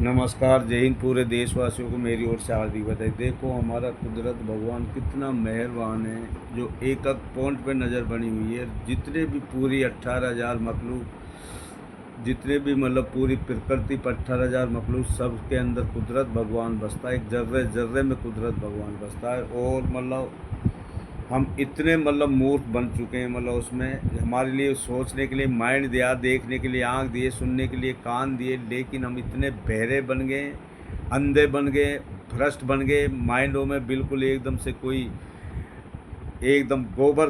नमस्कार, जय हिंद। पूरे देशवासियों को मेरी ओर से हार्दिक बधाई। देखो हमारा कुदरत भगवान कितना मेहरबान है, जो एक एक पॉइंट पे नज़र बनी हुई है। जितने भी पूरी 18,000 मखलूक, जितने भी मतलब पूरी प्रकृति पर 18,000 मखलूक, सब के अंदर कुदरत भगवान बसता है। एक जर्रे जर्रे में कुदरत भगवान बसता है। और मतलब हम इतने मतलब मूर्ख बन चुके हैं, मतलब उसमें हमारे लिए सोचने के लिए माइंड दिया, देखने के लिए आँख दिए, सुनने के लिए कान दिए, लेकिन हम इतने बहरे बन गए, अंधे बन गए, भ्रष्ट बन गए। माइंडों में बिल्कुल एकदम से कोई एकदम गोबर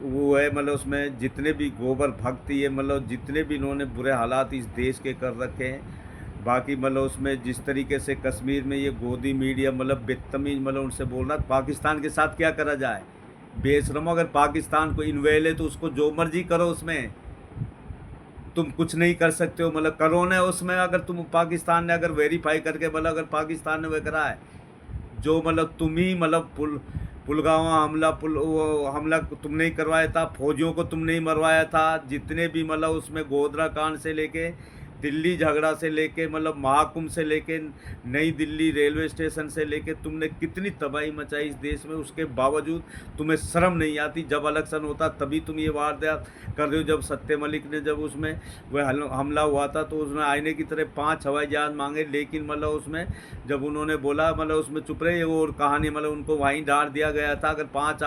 वो है, मतलब उसमें जितने भी गोबर भक्ति है, मतलब जितने भी इन्होंने बुरे हालात इस देश के कर रखे हैं। बाकी मतलब उसमें जिस तरीके से कश्मीर में ये गोदी मीडिया मतलब बदतमीज, मतलब उनसे बोलना पाकिस्तान के साथ क्या करा जाए। बेशरमो, अगर पाकिस्तान को इन्वेल है तो उसको जो मर्जी करो, उसमें तुम कुछ नहीं कर सकते हो। मतलब करो ना उसमें, अगर तुम पाकिस्तान ने अगर वेरीफाई करके, मतलब अगर पाकिस्तान ने वह करा है जो मतलब तुम ही मतलब पुलगामा हमला वो हमला तुमने ही करवाया था, फौजियों को तुमने ही मरवाया था। जितने भी मतलब उसमें गोधरा कांड से लेके दिल्ली झगड़ा से लेके, मतलब महाकुंभ से लेके नई दिल्ली रेलवे स्टेशन से लेके, तुमने कितनी तबाही मचाई इस देश में। उसके बावजूद तुम्हें शर्म नहीं आती। जब इलेक्शन होता तभी तुम ये वारदात कर रहे हो। जब सत्य मलिक ने जब उसमें वह हमला हुआ था तो उसने आईने की तरह 5 हवाई जहाज मांगे, लेकिन मतलब उसमें जब उन्होंने बोला, मतलब उसमें चुप रहे। और कहानी मतलब उनको वहीं डांट दिया गया था। अगर 5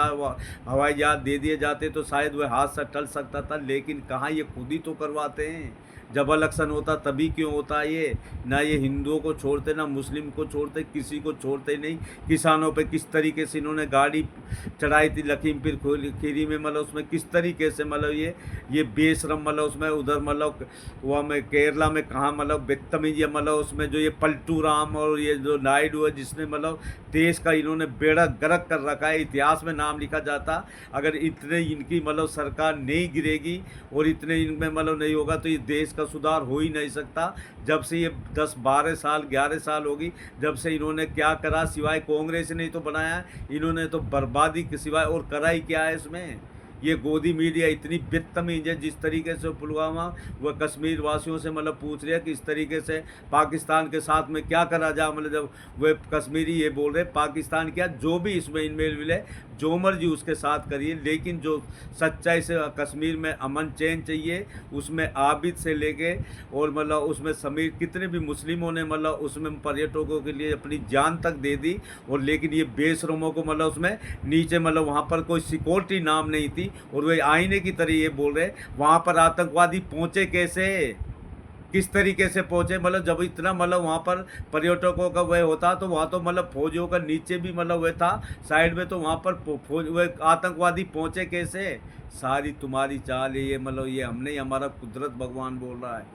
हवाई जहाज दे दिए जाते तो शायद वह हाथ से टल सकता था, लेकिन कहाँ, ये खुद ही तो करवाते हैं। जब इलेक्शन होता तभी क्यों होता है ये। ना ये हिंदुओं को छोड़ते, ना मुस्लिम को छोड़ते, किसी को छोड़ते नहीं। किसानों पे किस तरीके से इन्होंने गाड़ी चढ़ाई थी लखीमपुर खीरी में, मतलब उसमें किस तरीके से मतलब ये बेशरम, मतलब उसमें उधर मतलब वहाँ में केरला में कहाँ मतलब बदतमीजी, मतलब उसमें जो ये पलटू राम और ये जो नायडू है, जिसने मतलब देश का इन्होंने बेड़ा गर्क कर रखा है। इतिहास में नाम लिखा जाता। अगर इतने इनकी मतलब सरकार नहीं गिरेगी और इतने इनमें मतलब नहीं होगा तो ये देश का सुधार हो ही नहीं सकता। जब से ये 10-12 साल 11 साल होगी जब से इन्होंने क्या करा, सिवाय कांग्रेस ने ही तो बनाया। इन्होंने तो बर्बादी के सिवाय और करा ही क्या है इसमें। ये गोदी मीडिया इतनी बदतमीज है। जिस तरीके से पुलवामा वह कश्मीर वासियों से मतलब पूछ रहे हैं कि इस तरीके से पाकिस्तान के साथ में क्या करा जाए, मतलब जब वे कश्मीरी ये बोल रहे पाकिस्तान क्या, जो भी इसमें इनमेल मिले जो मर्जी उसके साथ करिए, लेकिन जो सच्चाई से कश्मीर में अमन चैन चाहिए, उसमें आबिद से लेके और मतलब उसमें समीर कितने भी मुस्लिमों ने मतलब उसमें पर्यटकों के लिए अपनी जान तक दे दी। और लेकिन ये बेशरमों को मतलब उसमें नीचे मतलब वहाँ पर कोई सिक्योरिटी नाम नहीं थी, और वे आईने की तरह ये बोल रहे वहाँ पर आतंकवादी पहुँचे कैसे, किस तरीके से पहुँचे। मतलब जब इतना मतलब वहाँ पर पर्यटकों का वह होता तो वहाँ तो मतलब फौजियों का नीचे भी मतलब वह था साइड में, तो वहाँ पर फौज वह आतंकवादी पहुँचे कैसे। सारी तुम्हारी चाल है ये, मतलब ये हमने, हमारा कुदरत भगवान बोल रहा है।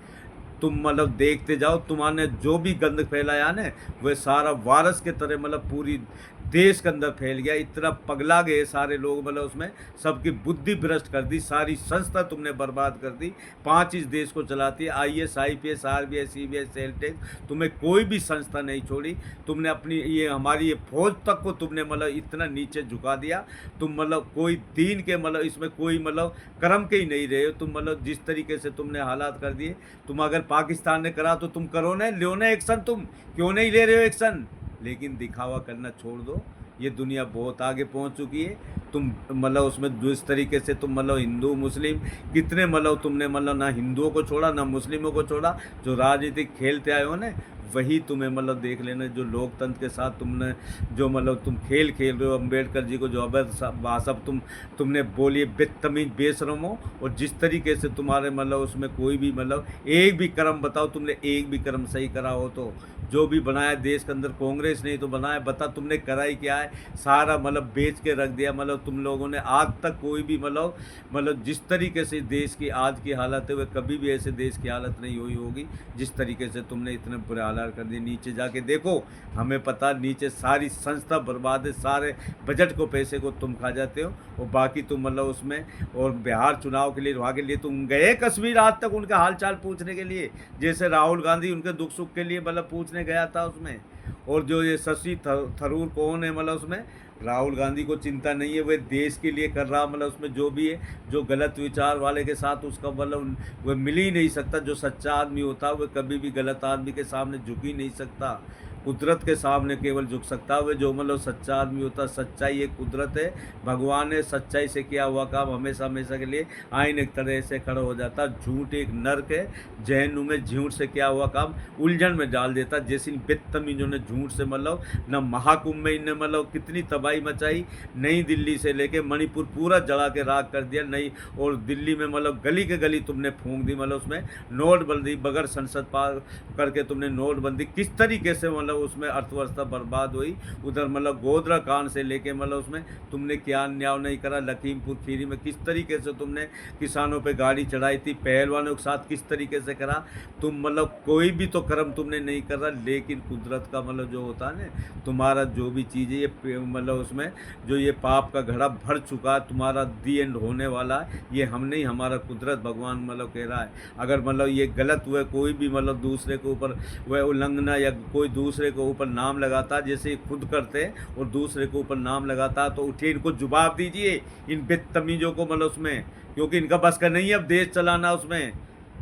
तुम मतलब देखते जाओ, तुम्हारे जो भी गंद फैलाया ना वह सारा वायरस के तरह मतलब पूरी देश के अंदर फैल गया। इतना पगला गए सारे लोग, मतलब उसमें सबकी बुद्धि भ्रष्ट कर दी। सारी संस्था तुमने बर्बाद कर दी। 5 इस देश को चलाती है, IAS IPS RBI CBI sale tax, तुम्हें कोई भी संस्था नहीं छोड़ी। तुमने अपनी ये हमारी ये फौज तक को तुमने मतलब इतना नीचे झुका दिया। तुम मतलब कोई दीन के मतलब इसमें कोई मतलब कर्म के ही नहीं रहे हो तुम। मतलब जिस तरीके से तुमने हालात कर दिए, तुम अगर पाकिस्तान ने करा तो तुम करो ना, लो ना एक्शन। तुम क्यों नहीं ले रहे हो एक्शन। लेकिन दिखावा करना छोड़ दो। ये दुनिया बहुत आगे पहुंच चुकी है। तुम मतलब उसमें जिस तरीके से तुम मतलब हिंदू मुस्लिम कितने मतलब तुमने मतलब ना हिंदुओं को छोड़ा ना मुस्लिमों को छोड़ा। जो राजनीतिक खेलते आए हो ना, वही तुम्हें मतलब देख लेना। जो लोकतंत्र के साथ तुमने जो मतलब तुम खेल खेल रहे हो, अम्बेडकर जी को जो अवैध भाषा तुमने बोली, बदतमीज बेशरम हो। और जिस तरीके से तुम्हारे मतलब उसमें कोई भी मतलब एक भी कर्म बताओ, तुमने एक भी कर्म सही करा हो तो। जो भी बनाया देश के अंदर कांग्रेस ने ही तो बनाया, बता तुमने करा ही क्या है। सारा मतलब बेच के रख दिया। मतलब तुम लोगों ने आज तक कोई भी मतलब जिस तरीके से देश की आज की हालत है, वह कभी भी ऐसे देश की हालत नहीं हुई होगी जिस तरीके से तुमने इतने बुरे हालात कर दिए। नीचे जाके देखो, हमें पता नीचे सारी संस्था बर्बाद है। सारे बजट को पैसे को तुम खा जाते हो, और बाकी तुम मतलब उसमें। और बिहार चुनाव के लिए वहाँ के लिए तुम गए कश्मीर आज तक उनका हाल चाल पूछने के लिए, जैसे राहुल गांधी उनके दुख सुख के लिए मतलब पूछने गया था उसमें। और जो ये शशि थरूर कौन है मतलब उसमें राहुल गांधी को चिंता नहीं है, वह देश के लिए कर रहा, मतलब उसमें जो भी है, जो गलत विचार वाले के साथ उसका मतलब वह मिल ही नहीं सकता। जो सच्चा आदमी होता है वह कभी भी गलत आदमी के सामने झुक ही नहीं सकता, कुदरत के सामने केवल झुक सकता है। वह जो मतलब सच्चा आदमी होता है, सच्चाई एक कुदरत है, भगवान है, सच्चाई से किया हुआ काम हमेशा हमेशा के लिए आईने एक तरह से खड़ा हो जाता है। झूठ एक नर्क है, जहन्नुम में झूठ से किया हुआ काम उलझन में डाल देता। जैसे इन बदतमीजों ने झूठ से मतलब न महाकुंभ में इनने मतलब कितनी तबाही मचाई, नई दिल्ली से लेके मणिपुर पूरा जला के राख कर दिया, नई और दिल्ली में मतलब गली के गली तुमने फूंक दी, मतलब उसमें नोटबंदी बगैर संसद पार करके तुमने नोटबंदी किस तरीके से मतलब उसमें अर्थव्यवस्था बर्बाद हुई। उधर मतलब गोधरा कांड से लेके मतलब उसमें तुमने क्या न्याय नहीं करा। लखीमपुर खीरी में किस तरीके से तुमने किसानों पे गाड़ी चढ़ाई थी, पहलवानों के साथ किस तरीके से करा। तुम मतलब कोई भी तो कर्म तुमने नहीं करा, लेकिन कुदरत का मतलब जो होता है ना, तुम्हारा जो भी चीज़ है ये मतलब उसमें जो ये पाप का घड़ा भर चुका, तुम्हारा दी एंड होने वाला है, ये हम नहीं, हमारा कुदरत भगवान मतलब कह रहा है। अगर मतलब ये गलत हुए, कोई भी मतलब दूसरे के ऊपर वह उल्लंघना या कोई दूसरे के ऊपर नाम लगाता, जैसे खुद करते और दूसरे के ऊपर नाम लगाता, तो उठिए इनको जवाब दीजिए इन बदतमीजों को मतलब उसमें, क्योंकि इनका बस का नहीं है अब देश चलाना। उसमें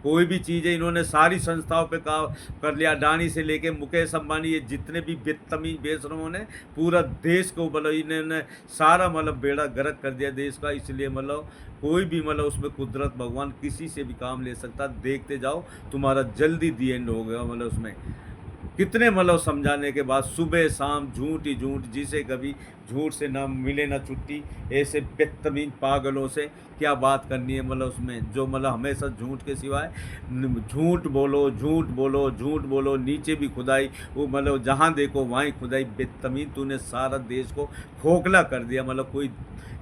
कोई भी चीज़ है, इन्होंने सारी संस्थाओं पे काम कर लिया, अडानी से लेके मुकेश अंबानी, ये जितने भी बदतमीज बेशरमों ने पूरा देश को मतलब इन्होंने सारा मतलब बेड़ा गर्क कर दिया देश का। इसलिए मतलब कोई भी मतलब उसमें कुदरत भगवान किसी से भी काम ले सकता। देखते जाओ तुम्हारा जल्दी दी एंड हो गया। मतलब उसमें कितने मतलब समझाने के बाद सुबह शाम झूठ ही झूठ, जिसे कभी झूठ से ना मिले ना छुट्टी, ऐसे बदतमीज पागलों से क्या बात करनी है। मतलब उसमें जो मतलब हमेशा झूठ के सिवाय झूठ बोलो झूठ बोलो झूठ बोलो, नीचे भी खुदाई, वो मतलब जहाँ देखो वहीं खुदाई। बदतमीज तूने सारा देश को खोखला कर दिया, मतलब कोई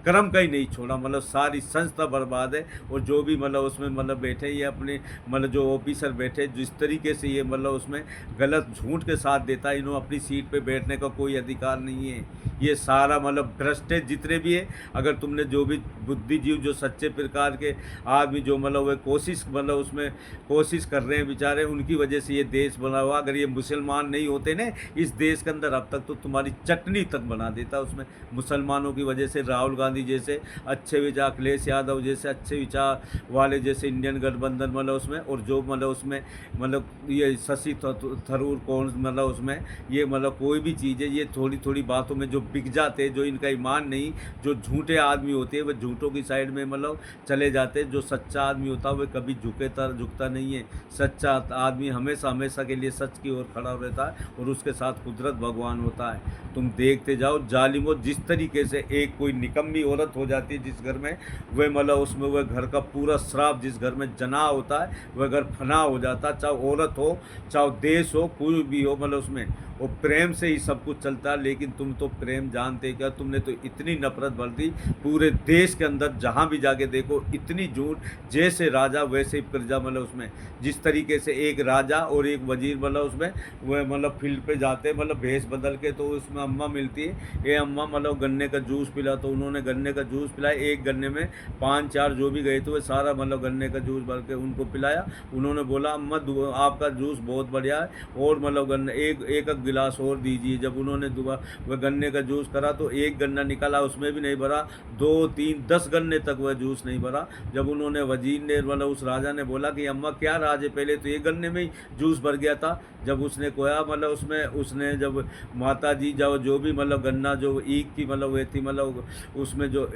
कर्म का ही नहीं छोड़ा, मतलब सारी संस्था बर्बाद है। और जो भी मतलब उसमें मतलब बैठे ये अपने मतलब जो ऑफिसर बैठे, जिस तरीके से ये मतलब उसमें गलत झूठ के साथ देता है, इन्हों अपनी सीट पे बैठने का कोई अधिकार नहीं है। ये सारा मतलब भ्रष्ट है जितने भी है। अगर तुमने जो भी बुद्धिजीव जो सच्चे प्रकार के आदमी जो मतलब वे कोशिश मतलब उसमें कोशिश कर रहे हैं बेचारे, उनकी वजह से ये देश बना हुआ। अगर ये मुसलमान नहीं होते ना इस देश के अंदर, अब तक तो तुम्हारी चटनी तक बना देता। उसमें मुसलमानों की वजह से राहुल गांधी जैसे अच्छे विचार, अखिलेश यादव जैसे अच्छे विचार वाले जैसे इंडियन गठबंधन मतलब उसमें, और जो मतलब उसमें मतलब ये शशि थरूर कौन मतलब उसमें ये मतलब कोई भी चीज़ है, ये थोड़ी थोड़ी बातों में जो बिक जाते हैं, जो इनका ईमान नहीं, जो झूठे आदमी होते हैं वह झूठों की साइड में मतलब चले जाते हैं। जो सच्चा आदमी होता है वह कभी झुकता नहीं है। सच्चा आदमी हमेशा हमेशा के लिए सच की ओर खड़ा रहता है, और उसके साथ कुदरत भगवान होता है। तुम देखते जाओ जालिमों, जिस तरीके से एक कोई निकम्मी औरत हो जाती है जिस घर में, वह मतलब उसमें वह घर का पूरा श्राप, जिस घर में जना होता है वह घर फना हो जाता, चाहे औरत हो चाहे देश हो कोई भी हो, मतलब उसमें वो प्रेम से ही सब कुछ चलता है। लेकिन तुम तो प्रेम जानते क्या, तुमने तो इतनी नफरत भर दी पूरे देश के अंदर, जहाँ भी जाके देखो इतनी झूठ, जैसे राजा वैसे ही प्रजा। मतलब उसमें जिस तरीके से एक राजा और एक वजीर मतलब उसमें वह मतलब फील्ड पे जाते मतलब भेष बदल के, तो उसमें अम्मा मिलती है, ये अम्मा मतलब गन्ने का जूस पिला, तो उन्होंने गन्ने का जूस पिलाया। एक गन्ने में 5-4 जो भी गए थे वह सारा मतलब गन्ने का जूस भर के उनको पिलाया। उन्होंने बोला अम्मा आपका जूस बहुत बढ़िया है, और मतलब गन्ने एक गिलास और दीजिए। जब उन्होंने दोबारा वह गन्ने का जूस करा तो एक गन्ना निकाला, उसमें भी नहीं भरा, 2-3-10 गन्ने तक वह जूस नहीं भरा। जब उन्होंने वजीर ने मतलब उस राजा ने बोला कि अम्मा क्या राज है, पहले तो एक गन्ने में ही जूस भर गया था। जब उसने कोया मतलब उसमें उसने जब माता जी जब जो भी मतलब गन्ना जो ईख की मतलब वह थी मतलब उसमें जो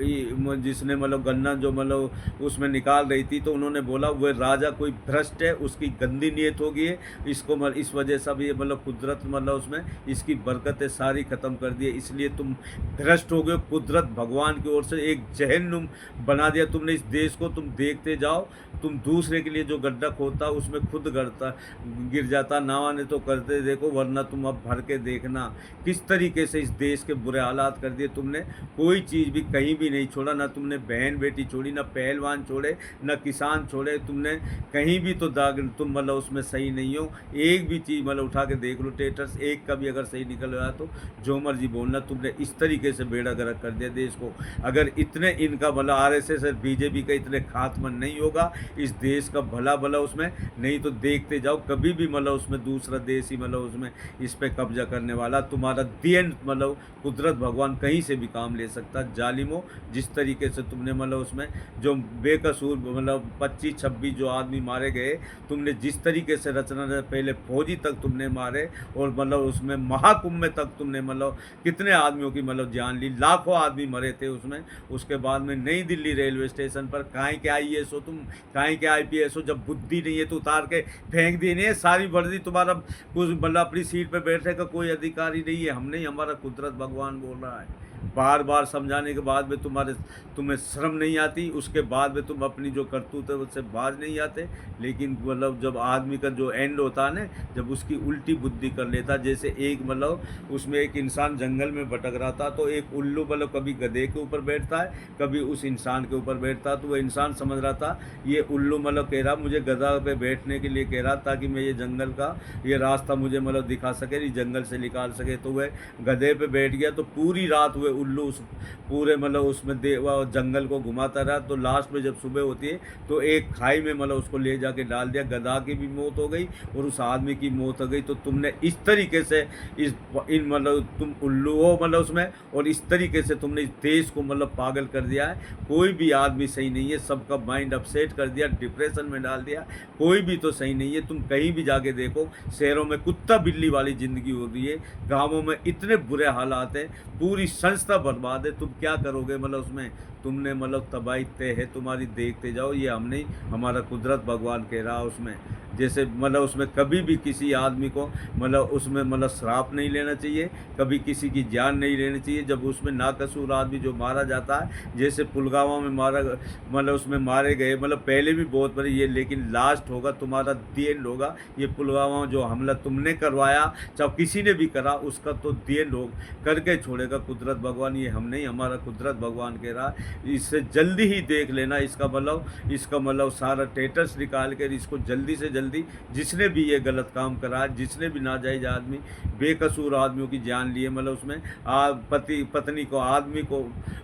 जिसने मतलब गन्ना जो मतलब उसमें निकाल रही थी, तो उन्होंने बोला वह राजा कोई भ्रष्ट है, उसकी गंदी नीयत होगी है, इसको मतलब इस वजह से भी मतलब कुदरत मतलब उसमें इसकी बरकतें सारी ख़त्म कर दी, इसलिए तुम भ्रष्ट हो गए। कुदरत भगवान की ओर से एक जहन्नुम बना दिया तुमने इस देश को। तुम देखते जाओ, तुम दूसरे के लिए जो गड्ढा खोदता उसमें खुद गिर जाता, ना आने तो करते देखो, वरना तुम अब भर के देखना किस तरीके से इस देश के बुरे हालात कर दिए तुमने। कोई चीज़ भी कहीं भी नहीं छोड़ा, ना तुमने बहन बेटी छोड़ी, ना पहलवान छोड़े, ना किसान छोड़े, तुमने कहीं भी तो दाग तुम मतलब उसमें सही नहीं हो। एक भी चीज़ मतलब उठा के देख लो स्टेटस, एक का भी अगर सही निकल रहा तो जो मर्जी बोलना, तुमने इस तरीके से बेड़ा गर्क कर दिया देश को। अगर इतने इनका भला आरएसएस और बीजेपी का इतने खात्मा नहीं होगा इस देश का भला भला उसमें, नहीं तो देखते जाओ कभी भी मतलब उसमें दूसरा देश ही मतलब उसमें इस पे कब्जा करने वाला तुम्हारा दी एंड मतलब कुदरत भगवान कहीं से भी काम ले सकता। जालिमो, जिस तरीके से तुमने मतलब उसमें जो बेकसूर मतलब 25-26 जो आदमी मारे गए, तुमने जिस तरीके से रचना पहले फौजी तक तुमने मारे और मतलब उसमें महाकुंभ में तक तुमने मतलब कितने आदमियों की मतलब जान ली, लाखों आदमी मरे थे उसमें। उसके बाद में नई दिल्ली रेलवे स्टेशन पर काहे के आईएएस हो तुम, काहे के आईपीएस हो, जब बुद्धि नहीं है तो उतार के फेंक देनी है सारी वर्दी। तुम्हारा कुछ मतलब अपनी सीट पर बैठने का कोई अधिकार ही नहीं है, हम नहीं, हमारा कुदरत भगवान बोल रहा है। बार बार समझाने के बाद में तुम्हें शर्म नहीं आती, उसके बाद में तुम अपनी जो करतूत है उससे बाज नहीं आते। लेकिन मतलब जब आदमी का जो एंड होता है ना, जब उसकी उल्टी बुद्धि कर लेता, जैसे एक मतलब उसमें एक इंसान जंगल में भटक रहा था तो एक उल्लू मतलब कभी गधे के ऊपर बैठता है कभी उस इंसान के ऊपर बैठता है। तो वह इंसान समझ रहा था ये उल्लू मतलब कह रहा मुझे गधा पे बैठने के लिए कह रहा ताकि मैं ये जंगल का ये रास्ता मुझे मतलब दिखा सके, ये जंगल से निकाल सके। तो वह गधे पे बैठ गया तो पूरी रात हुए उल्लू उस पूरे मतलब उसमें जंगल को घुमाता रहा। तो लास्ट में जब सुबह होती है तो एक खाई में मतलब उसको ले जाके डाल दिया, गधा की भी मौत हो गई और उस आदमी की मौत हो गई। तो तुमने इस तरीके से इन मतलब तुम उल्लू हो मतलब उसमें, और इस तरीके से तुमने इस देश को मतलब पागल कर दिया है। कोई भी आदमी सही नहीं है, सबका माइंड अपसेट कर दिया, डिप्रेशन में डाल दिया, कोई भी तो सही नहीं है। तुम कहीं भी जाके देखो, शहरों में कुत्ता बिल्ली वाली ज़िंदगी हो रही है, गाँवों में इतने बुरे हालात हैं, पूरी संस्था बर्बाद है। तुम क्या करोगे मतलब उसमें, तुमने मतलब तबाही तय है तुम्हारी, देखते जाओ। ये हम नहीं, हमारा कुदरत भगवान कह रहा उसमें। जैसे मतलब उसमें कभी भी किसी आदमी को मतलब उसमें मतलब श्राप नहीं लेना चाहिए, कभी किसी की जान नहीं लेनी चाहिए। जब उसमें नाकसूर आदमी जो मारा जाता है, जैसे पुलवामा में मारा मतलब उसमें मारे गए, मतलब पहले भी बहुत बड़ी ये, लेकिन लास्ट होगा तुम्हारा दी एंड होगा। ये पुलवामा में जो हमला तुमने करवाया चाहे किसी ने भी करा, उसका तो दी एंड हो करके छोड़ेगा कुदरत भगवान। ये हम नहीं, हमारा कुदरत भगवान कह रहा है। इससे जल्दी ही देख लेना, इसका मतलब सारा स्टेटस निकाल कर इसको जल्दी से जल्दी, जिसने भी ये गलत काम करा, जिसने भी नाजायज आदमी बेकसूर आदमियों की जान लिए, मतलब उसमें पत्नी को आदमी को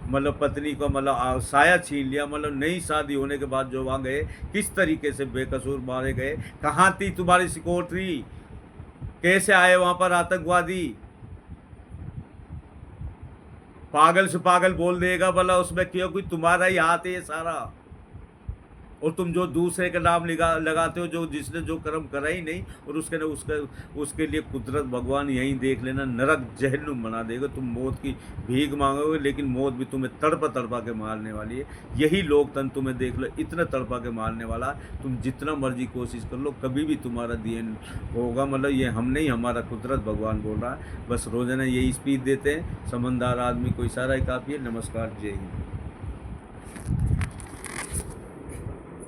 मतलब पत्नी को मतलब साया छीन लिया, मतलब नई शादी होने के बाद जो वहाँ गए किस तरीके से बेकसूर मारे गए। कहाँ थी तुम्हारी सिक्योरिटी, कैसे आए वहाँ पर आतंकवादी। पागल से पागल बोल देगा भला उसमें, क्योंकि तुम्हारा ही हाथ है ये सारा। और तुम जो दूसरे का नाम लगाते हो, जो जिसने जो कर्म करा ही नहीं, और उसके लिए कुदरत भगवान यहीं देख लेना नरक जहन्नुम बना देगा। तुम मौत की भीख मांगोगे, लेकिन मौत भी तुम्हें तड़पा के मारने वाली है। यही लोकतंत्र तुम्हें देख लो, इतना तड़पा के मारने वाला। तुम जितना मर्जी कोशिश कर लो, कभी भी तुम्हारा दिन होगा मतलब ये हम नहीं, हमारा कुदरत भगवान बोल रहा है। बस रोजाना यही स्पीच देते हैं, समझदार आदमी को इशारा ही काफ़ी है। नमस्कार, जय हिंद।